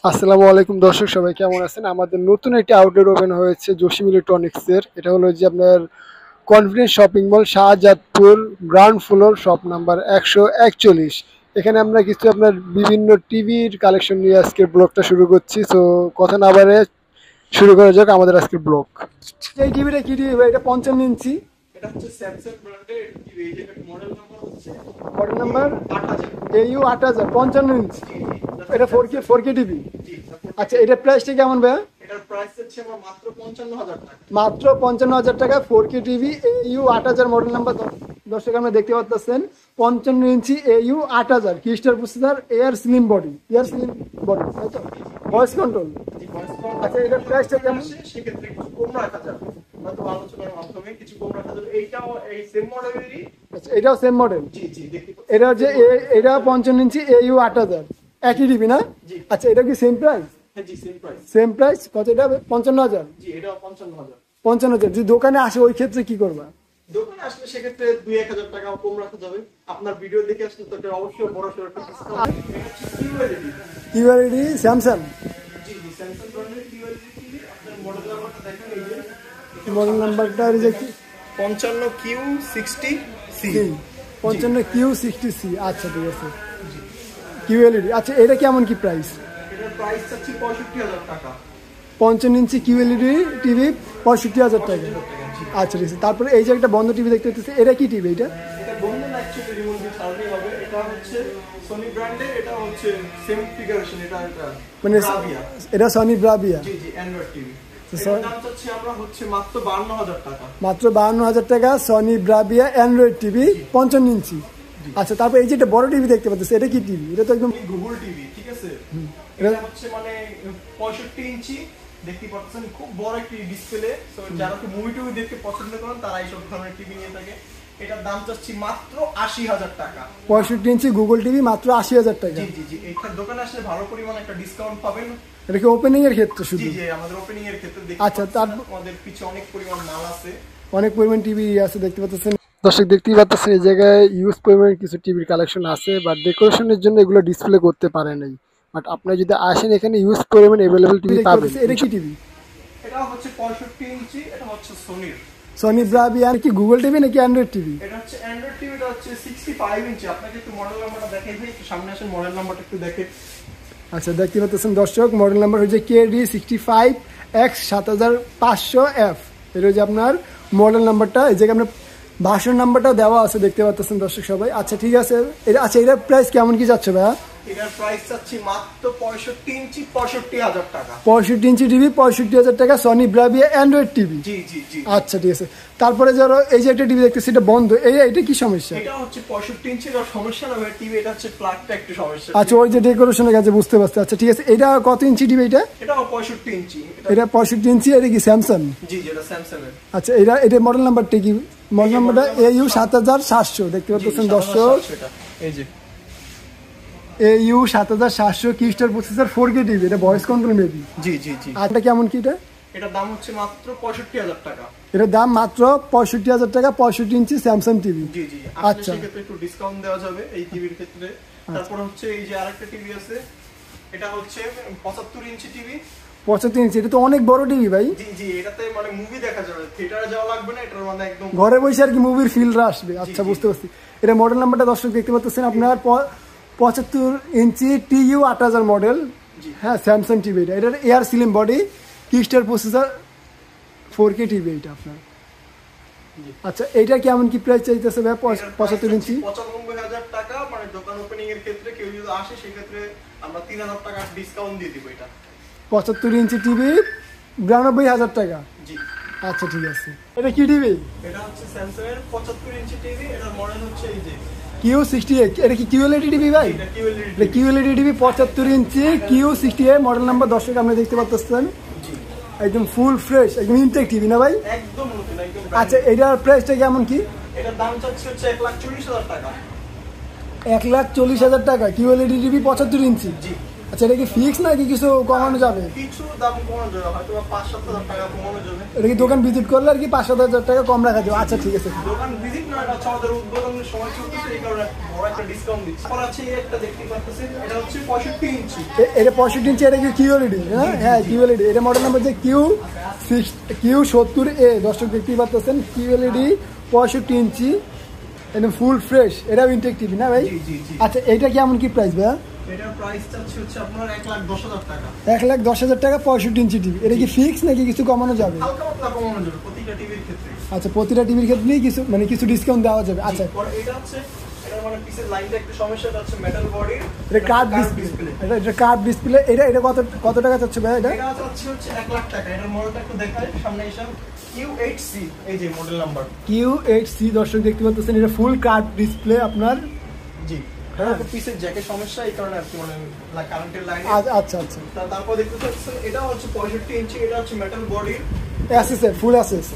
আসসালামু আলাইকুম দর্শক, সবাই কেমন আছেন? আমাদের নতুন একটি আউটলেট ওপেন হয়েছে জসিম ইলেকট্রনিক্স এর। এটা হলো যে আপনার confidence shopping mall, Shahzadpur, ground floor, shop number 141। এখানে আমরা কিছু আপনার বিভিন্ন টিভির কালেকশন নিয়ে আজকের ব্লগটা শুরু করছি। তো কথা না বাড়ে শুরু করা যাক আমাদের আজকের ব্লগ। এই টিভিটা কি টিভি ভাই? এটা 55 ইঞ্চি। এটা হচ্ছে স্যামসাং ব্র্যান্ডের টিভি। এই যে মডেল নাম্বার হচ্ছে মডেল নাম্বার 8000। AU 8000, 55 ইঞ্চি। এটা 4K টিভি। জি, আচ্ছা, এটা প্রাইসটা কেমন ভাই? এটার প্রাইস হচ্ছে আমার মাত্র 55000 টাকা। মাত্র 55,000 টাকা 4K TV AU 8000 model number. দর্শক আমরা দেখতে পাচ্ছেন 55 inch AU 8000 crystal processor, air slim body, তাই তো? Voice control. জি, ভয়েস কল। আচ্ছা, এটার প্রাইসটা কেমন? সেক্ষেত্রে কিছু কম রাখা যাবে, হয়তো আলোচনার মাধ্যমে কিছু কম রাখা যাবে। এইটাও এই সেম মডেলেরই। আচ্ছা, এটাও সেম মডেল। জি জি, দেখতে পাচ্ছেন এটা হচ্ছে এটা 55 ইঞ্চি AU 8000 একই টিভি না? জি। আচ্ছা, এটা কি সেম প্রাইস? হ্যাঁ জি, সেম প্রাইস। সেম প্রাইস কত? এটা 55,000। জি, এটাও 55000। 55,000 যদি দোকানে আসে ওই ক্ষেত্রে কি করবা? দোকানে আসলে সেক্ষেত্রে 2-1000 টাকা কম রাখা যাবে। আপনার ভিডিও দেখে আসলে তো এটা অবশ্যই বড় সড় একটা ডিসকাউন্ট। এটা হচ্ছে কিউএলইডি। কিউএলইডি স্যামসাং জি জি, স্যামসাং ব্র্যান্ডের কিউএলইডি টিভি। আপনার মডেল নাম্বারটা দেখেন, এই যে মডেল নাম্বারটা রিজেক্ট 55Q60C। 55Q60C। আচ্ছা, ঠিক আছে। কিউএলইডি। আচ্ছা, এটা কেমন কি প্রাইস? এটার প্রাইস চাচ্ছি 65000 টাকা। 55 ইঞ্চি কিউএলইডি টিভি 65,000 টাকা। আচ্ছা, ঠিক আছে। তারপরে এই যে একটা বন্ধ টিভি দেখতে পাচ্ছি, এটা কি টিভি? এটা এটা বন্ধ না, অ্যাকচুয়ালি রিমোট দিয়ে চালাতেই হবে। এটা হচ্ছে সনি ব্র্যান্ডের। এটা হচ্ছে সেম কনফিগারেশন। এটা মানে ব্রাভিয়া। এটা সনি ব্রাভিয়া। জি জি, অ্যান্ড্রয়েড টিভি। তো এটার দাম চাচ্ছি আমরা হচ্ছে মাত্র 52000 টাকা। মাত্র 52,000 টাকা সনি ব্রাভিয়া অ্যান্ড্রয়েড টিভি 55 ইঞ্চি। আচ্ছা, তারপর এই যে একটা বড় টিভি দেখতে পাচ্ছি, এটা কি টিভি? এটা তো একদম গুগল টিভি, ঠিক আছে? এটা হচ্ছে মানে 65 ইঞ্চি। দেখতে পাচ্ছেন খুব বড় একটি ডিসপ্লে। তো যারা তো মুভি টুভি দেখতে পছন্দ করেন তারা এইসব ধরনের টিভি নিয়ে থাকে। এটার দাম চাচ্ছি মাত্র 80000 টাকা। 65 ইঞ্চি গুগল টিভি মাত্র 80,000 টাকা। জি জি জি, এইখানে দোকানে আসলে ভালো পরিমাণে একটা ডিসকাউন্ট পাবেন। এটা কি ওপেনিং এর ক্ষেত্রে শুধু? জি জি, আমাদের ওপেনিং এর ক্ষেত্রে দেখতে আচ্ছা, পাচ্ছেন আমাদের পিছে অনেক পরিমাণ মাল আছে। অনেক পরিমাণ টিভি আছে দেখতে পাচ্ছেন। দর্শক দেখতেই পাচ্ছেন এই জায়গায় ইউজ পরিমাণ কিছু টিভির কালেকশন আছে, বাট ডেকোরেশনের জন্য এগুলো ডিসপ্লে করতে পারে নাই। বাট আপনি যদি আসেন এখানে ইউজ পরিমাণ अवेलेबल টিভি পাবেন। এটা কি টিভি? এটা হচ্ছে 65 ইঞ্চি। এটা হচ্ছে সনির সনি ব্রাভিয়া। কি গুগল টিভি নাকি অ্যান্ড্রয়েড টিভি? এটা হচ্ছে অ্যান্ড্রয়েড টিভি। এটা হচ্ছে 65 ইঞ্চি। আপনাকে একটু মডেল নাম্বারটা দেখাই দিই, একটু সামনে আসেন, মডেল নাম্বারটা একটু দেখে। আচ্ছা, দেখতে পাচ্ছেন দর্শক, মডেল নাম্বার হচ্ছে KD65X7500F। এটা হচ্ছে আপনার মডেল নাম্বারটা। এই জায়গায় আপনার ভাষণ নাম্বারটা দেওয়া আছে দেখতে পাচ্ছেন দর্শক সবাই। আচ্ছা, ঠিক আছে। এটা আচ্ছা, এটার প্রাইস কেমন কি যাচ্ছে ভাইয়া? এটার প্রাইস চাচ্ছি মাত্র 65 ইঞ্চি 65000 টাকা। 65 ইঞ্চি টিভি 65,000 টাকা সনি ব্রাভিয়া অ্যান্ড্রয়েড টিভি। জি জি জি। আচ্ছা, ঠিক আছে। তারপরে ধরো এই যে একটা টিভি দেখতেছি, এটা বন্ধ, এটা কি সমস্যা? এটা হচ্ছে 65 ইঞ্চির সমস্যা না ভাই টিভি, এটা হচ্ছে প্লাগটা একটু সমস্যা। আচ্ছা, ওই যে ডেকোরেশনের কাছে বুঝতে পারছি। আচ্ছা, ঠিক আছে। এটা কত ইঞ্চি টিভি? এটাও 65 ইঞ্চি। এটা 65 ইঞ্চি। এটা কি স্যামসাং? জি জি, এটা স্যামসাং এর। আচ্ছা, এটা মডেল নাম্বারটা কি? মডেল নাম্বারটা AU 7700 দেখতে পাচ্ছেন দর্শক। এই যে AU 7700 crystal processor 4K TV. এটা ভয়েস কন্ট্রোল মেবি। জি জি জি। আর এটা কেমন কি? এটার দাম হচ্ছে মাত্র 65000 টাকা। এটার দাম মাত্র 65,000 টাকা 65 ইঞ্চি স্যামসাং টিভি। জি জি, আচ্ছা, সেক্ষেত্রে একটু ডিসকাউন্ট দেওয়া যাবে এই টিভির ক্ষেত্রে। তারপর হচ্ছে এই যে আরেকটা টিভি আছে, এটা হচ্ছে 75 ইঞ্চি টিভি। 75 ইঞ্চি। এটা তো অনেক বড় টিভি ভাই। জি জি, এটাতে মানে মুভি দেখা যাবে, থিয়েটারে যাওয়া লাগবে না। এটার মানে একদম ঘরে বসে আর কি মুভির ফিলটা আসবে। আচ্ছা, বুঝতে পারছি। এটা মডেল নাম্বারটা দর্শক দেখতে পাচ্ছেন আপনার 75 ইঞ্চি TU 8000 মডেল। হ্যাঁ, স্যামসাং টিভি। এটার air slim body crystal processor 4K TV এটা আপনার। আচ্ছা, এইটা কেমন কি প্রাইস চাইতেছে ভাই? 75 ইঞ্চি 95000 টাকা। মানে দোকান ওপেনিং এর ক্ষেত্রে কেউ যদি আসে সেক্ষেত্রে আমরা 3000 টাকা ডিসকাউন্ট দিয়ে দিব এটা। 75 ইঞ্চি টিভি 92,000 টাকা। জি। আচ্ছা, ঠিক আছে। এটা কি টিভি? এটা হচ্ছে স্যামসাং এর 75 ইঞ্চি টিভি। এটার মডেল হচ্ছে এই যে Q68। এটা কি QLED টিভি ভাই? এটা কিউএলইডি। এটা QLED টিভি 75 ইঞ্চি Q68 মডেল নাম্বার দর্শক আপনি দেখতে পাচ্ছেন। জি, একদম ফুল ফ্রেশ, একদম ইনটেক টিভি না ভাই? একদম নতুন, একদম। আচ্ছা, এটার প্রাইসটা কেমন কি? এটার দাম চাচ্ছে হচ্ছে 1,40,000 টাকা। 1,40,000 টাকা QLED টিভি 75 ইঞ্চি। জি। আচ্ছা এটা কি ফিক্স নাকি কিছু কমানো যাবে? কিছু দাম কমানো যাবে, হয়তো 5-7 হাজার টাকা কমানো যাবে। এটা কি দোকান ভিজিট করলে আর কি 5-7 হাজার টাকা কম রাখা যাবে? আচ্ছা ঠিক আছে। দোকান ভিজিট না, এটা হচ্ছে আমাদের উদ্বোধনের সময় চলতেছে, এই কারণে বড় একটা ডিসকাউন্ট দিচ্ছি। আর আছে একটা দেখতে পাচ্ছেন, এটা হচ্ছে 65 ইঞ্চি। এটা 65 ইঞ্চি, এটা কি কিউএলইডি? হ্যাঁ কিউএলইডি। এটা মডেল নাম্বার যে Q70A, দর্শক দেখতেই পাচ্ছেন কিউএলইডি 65 ইঞ্চি, একদম ফুল ফ্রেশ। এটাও ইনটেক টিভি না ভাই? আচ্ছা এটা কেমন কি প্রাইস ভাই? এটার প্রাইস হচ্ছে আপনার 1,10,000 টাকা। 1,10,000 টাকা 65 ইঞ্চি টিভি। এটা কি ফিক্স নাকি কিছু কমানো যাবে? হালকা পাতলা কমানো যাবে প্রতিটা টিভির ক্ষেত্রে। আচ্ছা প্রতিটা টিভির ক্ষেত্রেই কিছু মানে কিছু ডিসকাউন্ট দেওয়া যাবে। আচ্ছা এটা হচ্ছে এটার মানে পিসের লাইনটা একটু সমস্যা, এটা হচ্ছে মেটাল বডি, এটা কার্ভ ডিসপ্লে। এটা কার্ভ ডিসপ্লে। এটা কত টাকা চাচ্ছে ভাই? এটা হচ্ছে 1,00,000 টাকা। এটার মডেলটা একটু দেখাই, সামনে এসে Q8C, এই যে মডেল নাম্বার Q8C, দর্শক দেখতে পাচ্ছেন এটা ফুল কার্ভ ডিসপ্লে আপনার। জি হ্যাঁ, পিসের জ্যাকের সমস্যা, এই কারণে আর কি মানে কারেন্টের লাইন। আচ্ছা আচ্ছা। তারপর দেখতে পাচ্ছেন এটা হচ্ছে 65 ইঞ্চি, এটা হচ্ছে মেটাল বডি, এসএসএর ফুল এসএস।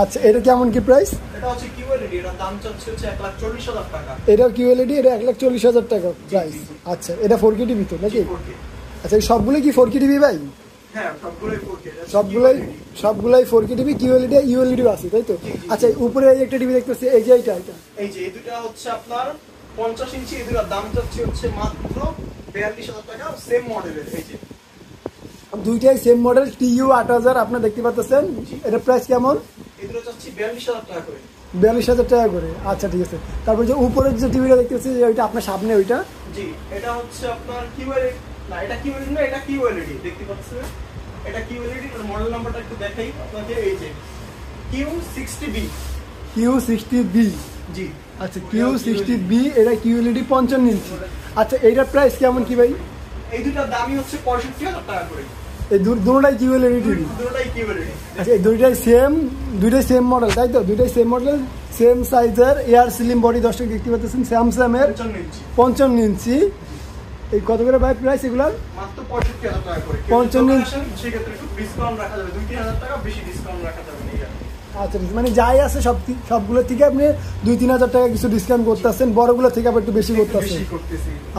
আচ্ছা এটা কেমন কি প্রাইস? এটা হচ্ছে কিউএলইডি, এটার দাম হচ্ছে 1,40,000 টাকা। এটাও কিউএলইডি, এটা 1,40,000 টাকা প্রাইস। আচ্ছা এটা 4K টিভি তো নাকি? আচ্ছা এই সবগুলো কি 4K টিভি ভাই? হ্যাঁ সবগুলোই 4K। সবগুলাই 4K টিভি, কিউএলইডি ইউএলইডি আছে তাই তো? আচ্ছা উপরে এই একটা টিভি দেখতেছি, এই যে এটা এই যে এই দুটো হচ্ছে আপনার 50 ইঞ্চি, এই দুটোর দাম হচ্ছে মাত্র 42,000 টাকা, সেম মডেলের। এই যে দুইটাই সেম মডেল TU8000 আপনারা দেখতে পাচ্ছেন। এটা প্রাইস কেমন? এই দুটো চাচ্ছি 42,000 টাকা করে। 42,000 টাকা করে। আচ্ছা ঠিক আছে। তারপর যে উপরের যে টিভিটা দেখতেছি ওইটা আপনার সামনে, ওইটা জি এটা হচ্ছে আপনার কিউএলইডি না, এটা কিউএলইডি না, এটা কিউএলইডি দেখতে পাচ্ছেন। এটা কিউএলইডি, এর মডেল নাম্বারটা একটু দেখাই আপনাকে, এই যে Q60B। Q60B। জি আচ্ছা Q60B, এটা কিউএলইডি 55 ইঞ্চি। আচ্ছা এইটার প্রাইস কেমন কি ভাই? এই দুটার দামই হচ্ছে 65,000 টাকা করে। এই দুটোটাই কিউএলইডি টিভি? দুটোটাই কিউএলইডি। আচ্ছা এই দুটোটাই সেম মডেল তাই তো? দুটোই সেম মডেল, সেম সাইজের, এয়ার স্লিম বডি। দর্শক দেখতে পাচ্ছেন স্যামসাংয়ের 55 ইঞ্চি। এই কত করে ভাই প্রাইস এগুলার? মাত্র 65,000 টাকা করে। 55 ইঞ্চি সেক্ষেত্রে একটু ডিসকাউন্ট রাখা যাবে, 2-3,000 টাকা বেশি ডিসকাউন্ট রাখা যাবে। আচ্ছা মানে যাই আছে সবগুলো থেকে আপনি 2-3 হাজার টাকা কিছু ডিসকাউন্ট করতেছেন, বড়গুলো থেকে আবার একটু বেশি করতেছেন।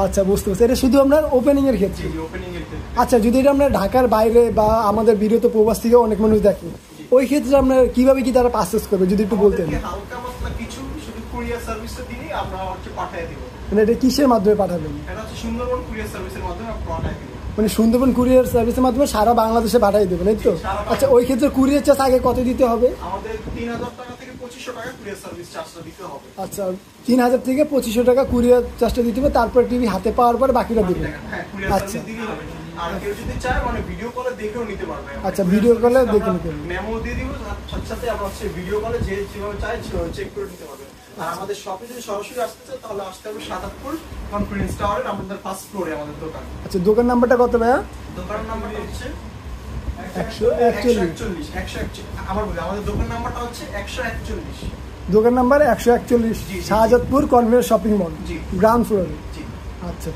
আচ্ছা বুঝতে পারছি। এটা শুধু আপনার ওপেনিং এর ক্ষেত্রে? আচ্ছা যদি এটা আপনার ঢাকার বাইরে বা আমাদের ভিডিও তো প্রবাস থেকে অনেক মানুষ দেখে, ওই ক্ষেত্রে আপনার কিভাবে কি তারা পারচেজ করবে যদি একটু বলতেন? হালকা পাতলা কিছু শুধু কুরিয়ার সার্ভিসে দিলেই আমরা পাঠিয়ে দেব। মানে এটা কিসের মাধ্যমে পাঠাবেন? এটা হচ্ছে সুন্দরবন কুরিয়ার সার্ভিসের মাধ্যমে পাঠিয়ে দেব। মানে সুন্দরবন কুরিয়ার সার্ভিসের মাধ্যমে সারা বাংলাদেশে পাঠিয়ে দেবেন এই তো? আচ্ছা ওই ক্ষেত্রে কুরিয়ার চার্জ আগে কত দিতে হবে? আমাদের 3,000 টাকা থেকে 2,500 টাকা কুরিয়ার সার্ভিস চার্জটা দিতে হবে। আচ্ছা 3,000 থেকে 2,500 টাকা কুরিয়ার চার্জটা দিতে হবে, তারপর টিভি হাতে পাওয়ার পরে বাকিটা দিবেন? হ্যাঁ কুরিয়ার সার্ভিস দিলেই হবে। আর কেউ যদি চায় মানে ভিডিও কলে দেখেও নিতে পারবে। আচ্ছা ভিডিও কলে দেখে নিতে পারবে। মেমো দিয়ে দিব, সাথে সাথে আমরা হচ্ছে ভিডিও কলে যেভাবে চাই চেক করে নিতে পারবে। আর আমাদের শপে যদি সরাসরি আসতে চায় তাহলে আসতে হবে 7 কনফারেন্স টাওয়ারে, আমাদের ফার্স্ট ফ্লোরে আমাদের দোকান। আচ্ছা দোকান নাম্বারটা কত ভাইয়া? দোকান নাম্বারটা হচ্ছে 141। আমাদের দোকান নাম্বারটা হচ্ছে 141। দোকান number 141, Shahzadpur convent shopping mall, ground ফ্লোরে। জি আচ্ছা।